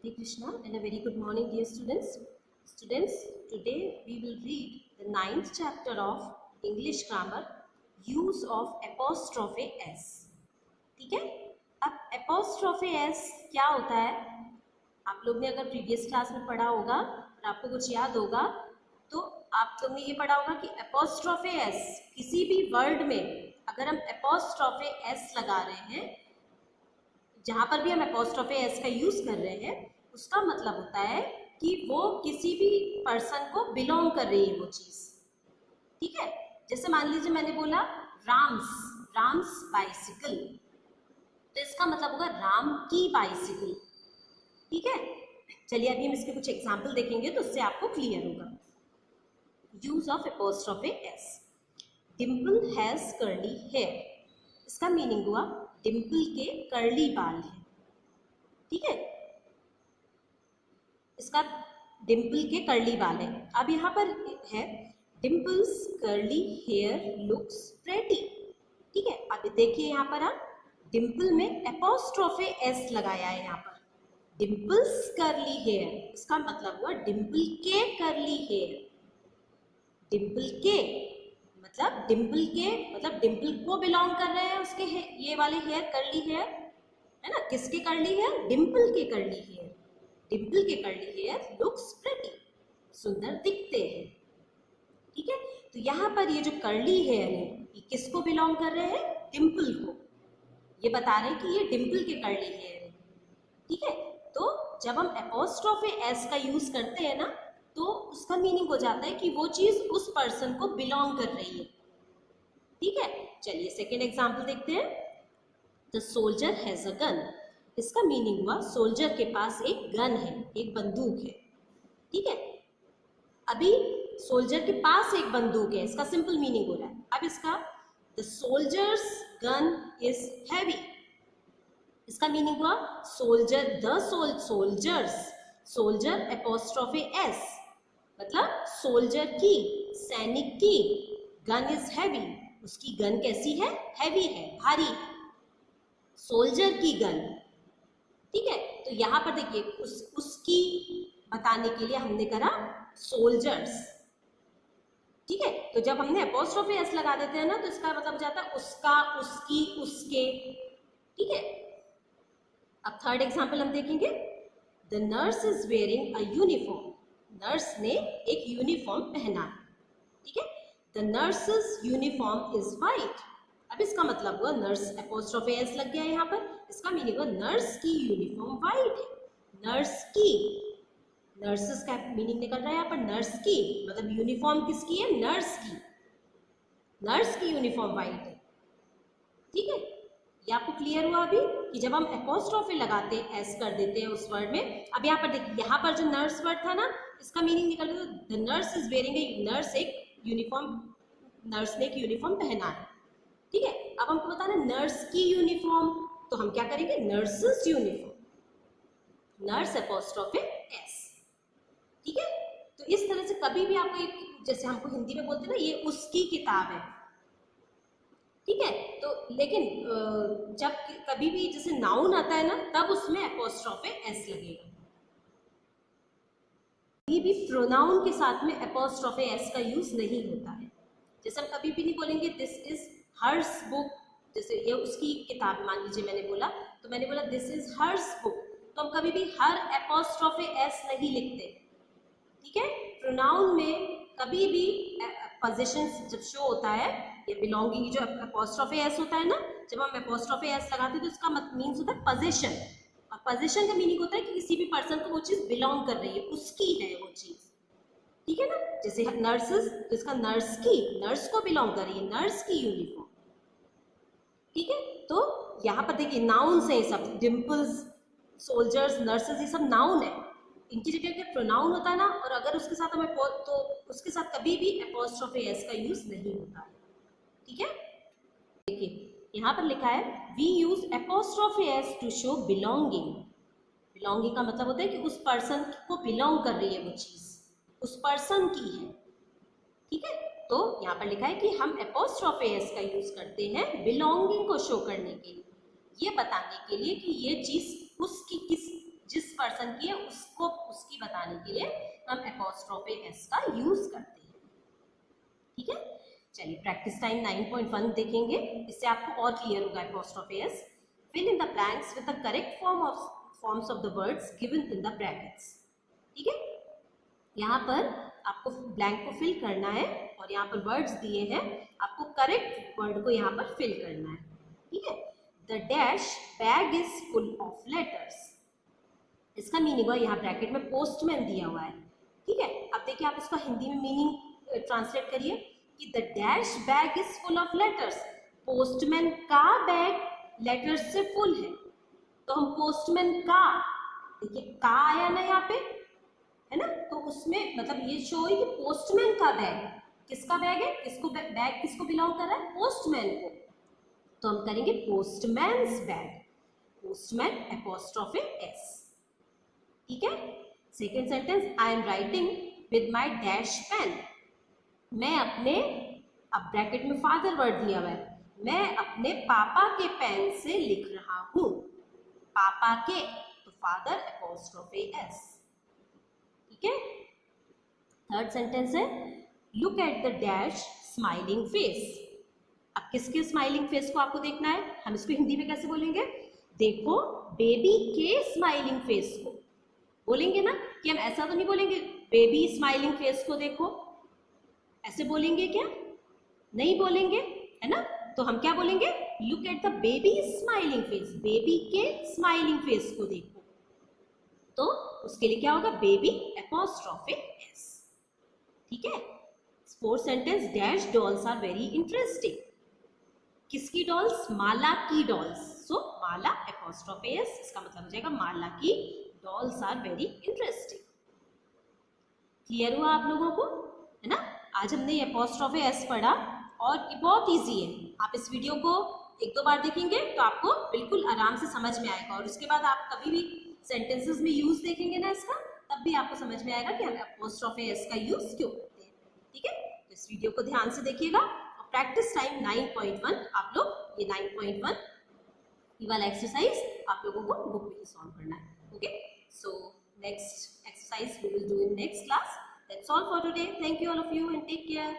Hare Krishna and a very good morning, dear students. Students, today we will read the 9th chapter of English grammar, use of apostrophe s. ठीक है? अब apostrophe s क्या होता है? आप लोग ने अगर प्रीवियस क्लास में पढ़ा होगा और आपको कुछ याद होगा तो आप लोग ने ये पढ़ा होगा कि apostrophe s किसी भी वर्ड में अगर हम apostrophe s लगा रहे हैं, जहां पर भी हम एपोस्ट्रोफे एस का यूज कर रहे हैं, उसका मतलब होता है कि वो किसी भी पर्सन को बिलोंग कर रही है वो चीज। ठीक है, जैसे मान लीजिए मैंने बोला राम्स बाइसिकल, तो इसका मतलब होगा राम की बाइसिकल। ठीक है, चलिए अभी हम इसके कुछ एग्जाम्पल देखेंगे तो उससे आपको क्लियर होगा। Use of apostrophe S. Dimple has curly hair, इसका मीनिंग हुआ डिम्पल के कर्ली बाल हैं। ठीक है, इसका डिम्पल के कर्ली बाल है। अब यहाँ पर है dimples curly hair looks pretty. ठीक है, अब देखिए यहाँ पर आप डिम्पल में एपोस्ट्रोफे एस लगाया है। यहाँ पर डिम्पल्स कर्ली हेयर, इसका मतलब हुआ डिम्पल के कर्ली हेयर। डिम्पल के मतलब डिम्पल को बिलोंग कर रहे हैं उसके ये वाले हेयर, कर्ली हेयर है ना। किसके कर्ली हेयर? डिम्पल के कर्ली हेयर। डिम्पल के कर्ली हेयर लुक्स प्रेटी, सुंदर दिखते हैं। ठीक है, तो यहाँ पर ये जो कर्ली हेयर है ये किसको बिलोंग कर रहे हैं? डिम्पल को। ये बता रहे हैं कि ये डिम्पल के कर्ली हेयर है। ठीक है, तो जब हम एपोस्ट्रोफे एस का यूज करते हैं ना तो उसका मीनिंग हो जाता है कि वो चीज उस पर्सन को बिलोंग कर रही है। ठीक है, चलिए सेकेंड एग्जाम्पल देखते हैं। The soldier has a gun, इसका मीनिंग हुआ सोल्जर के पास एक गन है, एक बंदूक है। ठीक है, अभी सोल्जर के पास एक बंदूक है, इसका सिंपल मीनिंग हो रहा है। अब इसका the soldiers gun is heavy, इसका मीनिंग हुआ सोल्जर एपोस्ट्रोफे एस, मतलब सोल्जर की, सैनिक की गन इज हैवी, उसकी गन कैसी है? हैवी है, भारी है, सोल्जर की गन। ठीक है, तो यहां पर देखिए उसकी बताने के लिए हमने करा सोल्जर्स। ठीक है, तो जब हमने एपोस्ट्रोफे एस लगा देते हैं ना तो इसका मतलब हो जाता है उसका, उसकी, उसके। ठीक है, अब थर्ड एग्जाम्पल हम देखेंगे। The nurse is wearing a uniform, nurse ने एक यूनिफॉर्म पहना है। ठीक है, the nurses uniform is white, अब इसका मतलब हुआ नर्स एपोस्ट्रोफे एस लग गया यहाँ पर, इसका मीनिंग हुआ नर्स की यूनिफॉर्म वाइट है। नर्स की, नर्सेस का मीनिंग निकल रहा है यहाँ पर नर्स की, मतलब यूनिफॉर्म किसकी है? नर्स की। नर्स की यूनिफॉर्म वाइट है। ठीक है, ये आपको क्लियर हुआ अभी कि जब हम एपोस्ट्रोफे लगाते हैं एस कर देते हैं उस वर्ड में। अब यहाँ पर देखिए, यहाँ पर जो नर्स वर्ड था ना इसका मीनिंग निकल रहा है the nurse is wearing A, nurse एक यूनिफॉर्म, नर्स ने एक यूनिफॉर्म पहना है। ठीक है, अब हमको बताना नर्स की यूनिफॉर्म, तो हम क्या करेंगे? Nurses uniform, nurse apostrophe S. ठीक है, तो इस तरह से कभी भी आपको एक, जैसे हमको हिंदी में बोलते हैं ना ये उसकी किताब है। ठीक है, तो लेकिन जब कभी भी जैसे नाउन आता है ना तब उसमें एपोस्ट्रोफे एस लगेगा। कभी भी प्रोनाउन के साथ में एपोस्ट्रोफे एस का यूज नहीं होता है। जैसे हम कभी भी नहीं बोलेंगे दिस इज हर्स बुक, जैसे ये उसकी किताब, मान लीजिए मैंने बोला तो मैंने बोला दिस इज हर्स बुक, तो हम कभी भी हर एपोस्ट्रोफे एस नहीं लिखते। ठीक है, प्रोनाउन में कभी भी पोजीशन जब शो होता है या बिलोंगिंग, जो एपोस्ट्रोफे एस होता है ना, जब हम एपोस्ट्रोफे एस लगाते हैं तो इसका मीन्स होता है पोजीशन, और पोजीशन का मीनिंग होता है कि किसी भी पर्सन को वो चीज बिलोंग कर रही है, उसकी है वो चीज। ठीक है ना, जैसे नर्सेस, तो इसका नर्स की, नर्स को बिलोंग कर रही है, नर्स की यूनिफॉर्म। ठीक है, तो यहाँ पर देखिए नाउन से सब, डिम्पल्स, सोल्जर्स, नर्सेस, ये सब नाउन है। इनकी जगह पे प्रोनाउन होता है ना, और अगर उसके साथ हमें तो उसके साथ कभी भी एपोस्ट्रोफे एस का यूज नहीं होता है। ठीक है, देखिए यहाँ पर लिखा है we use apostrophe S to show belonging. Belonging का मतलब होता है कि उस पर्सन को बिलोंग कर रही है वो चीज, उस पर्सन की है। ठीक है, तो यहाँ पर लिखा है कि हम एपोस्ट्रोफे एस का यूज करते हैं बिलोंगिंग को शो करने के लिए, ये बताने के लिए कि ये चीज उसकी, जिस पर्सन की है उसको उसकी बताने के लिए हम एपोस्ट्रोफे एस का यूज करते हैं। ठीक है, चलिए प्रैक्टिस टाइम 9.1 देखेंगे, इससे आपको और क्लियर होगा apostrophe S. Fill in the blanks with the correct forms of the words given in the brackets. ठीक है, यहाँ पर आपको ब्लैंक को फिल करना है और यहाँ पर वर्ड्स दिए हैं, आपको करेक्ट वर्ड को यहाँ पर फिल करना है। ठीक है, the dash bag is full of letters, इसका मीनिंग हुआ यहाँ ब्रैकेट में पोस्टमैन दिया हुआ है। ठीक है, अब देखिए आप इसका हिंदी में मीनिंग ट्रांसलेट करिए कि the dash bag is full of letters, postman का बैग लेटर्स से फुल है। तो हम पोस्टमैन का, देखिए का आया ना यहाँ पे, है ना, तो उसमें मतलब ये शो है कि पोस्टमैन का बैग, किसका बैग है, किसको बैग किसको बिलोंग कर रहा है, पोस्टमैन को। तो हम करेंगे postman's bag, postman apostrophe S. ठीक है, second sentence, I am writing with my dash pen, मैं अपने, अब ब्रैकेट में फादर वर्ड दिया हुआ है, मैं अपने पापा के पेन से लिख रहा हूं, पापा के, तो फादर एपोस्ट्रोफे एस। ठीक है, थर्ड सेंटेंस है, look at the dash smiling face, अब किसके स्माइलिंग फेस को आपको देखना है, हम इसको हिंदी में कैसे बोलेंगे, देखो बेबी के स्माइलिंग फेस को बोलेंगे ना, कि हम ऐसा तो नहीं बोलेंगे बेबी स्माइलिंग फेस को देखो, ऐसे बोलेंगे क्या, नहीं बोलेंगे, है ना, तो हम क्या बोलेंगे, look at the baby smiling face, baby के स्माइलिंग फेस को देखो। तो उसके लिए क्या होगा, बेबी एपोस्ट्रोफे एस। ठीक है, fourth sentence, dash dolls are very interesting, किसकी डॉल्स, माला की डॉल्स, सो माला एपोस्ट्रोफे एस, इसका मतलब हो जाएगा माला की dolls are very interesting. Clear हुआ आप लोगों को, है ना, आज हमने ये एपोस्ट्रोफे एस पढ़ा और ये बहुत इजी है, आप इस वीडियो को एक दो बार देखेंगे तो आपको बिल्कुल आराम से समझ में आएगा, और उसके बाद आप कभी भी सेंटेंसेस में यूज देखेंगे ना इसका, तब भी आपको समझ में आएगा कि हम एपोस्ट्रोफे एस का यूज क्यों करते हैं। ठीक है, तो इस वीडियो को ध्यान से देखिएगा, और प्रैक्टिस टाइम 9.1 आप लोग, ये 9.1 ये वाला एक्सरसाइज आप लोगों को बुक में ही सॉल्व करना है। Okay, so next exercise we will do in next class. That's all for today. Thank you all of you and take care.